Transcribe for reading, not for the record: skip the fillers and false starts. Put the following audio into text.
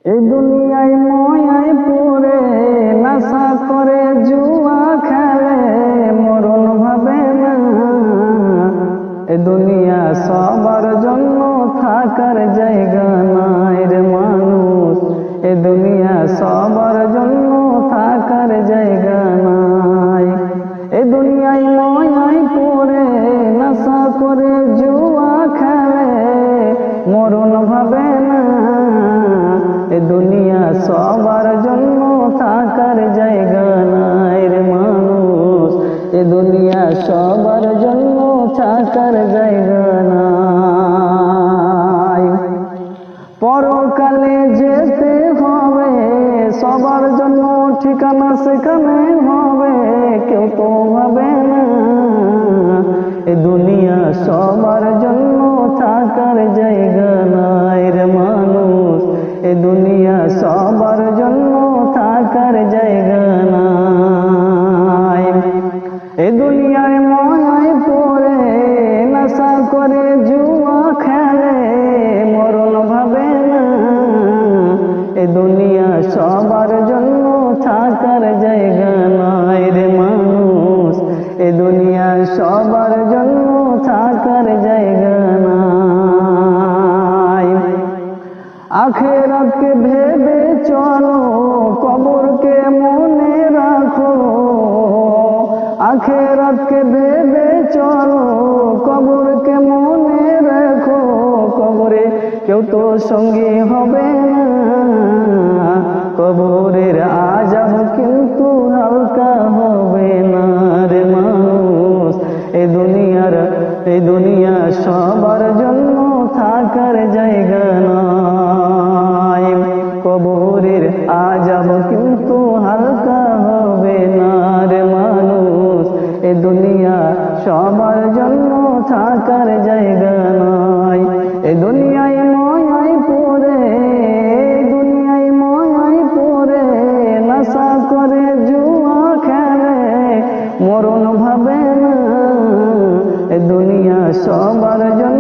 এই দুনিয়ায় ময়ায় পড়ে নেশা করে জুয়া খেলে মরণ ভাবে না। এই দুনিয়া সবার জন্য থাকার জায়গা নাই রে মানুষ, এই দুনিয়া সবার জন্য থাকার জায়গা নাই। এই দুনিয়ায় ময়ায় পড়ে নেশা করে জুয়া খেলে মরণ ভাবে না। এ দুনিয়া সবার জন্য থাকার জায়গা নাই রে মানুষ, এ দুনিয়া সবার জন্য থাকার জায়গা নাই। পরকালে যেতে হবে সবার জন্য ঠিকানা সেখানে হবে, কেউ তো ভাবে না। এ দুনিয়া সবার জন্য থাকার জায়গা নাই রে মানুষ, এ দুনিয়া সবার জন্য থাকার জায়গা নাই। এ দুনিয়ায় ময়ায় পড়ে নেশা করে জুয়া খেলে মরণ ভাবে না। এ দুনিয়া সবার জন্য থাকার জায়গা নাই রে মানুষ, এ দুনিয়া সবার জন্য থাকার জায়গা নাই। আখিরাতকে ভেবে চলো, কবরকে মনে রাখো। আখিরাতকে ভেবে চলো, কবরকে মনে রাখো। কবরে কেউ তো সঙ্গী হবে না, কবরের আযাব কিন্তু হালকা হবে না রে মানুষ। এই দুনিয়া সবার জন্য থাকার জায়গা নাই, কবরের আযাব কিন্তু হালকা হবে না রে মানুষ। এ দুনিয়া সবার জন্য থাকার জায়গা নাই। এ দুনিয়ায় ময়ায় পড়ে, দুনিয়ায় ময়ায় পড়ে নেশা করে জুয়া খেলে মরণ ভাবে না। এ দুনিয়া সবার জন্য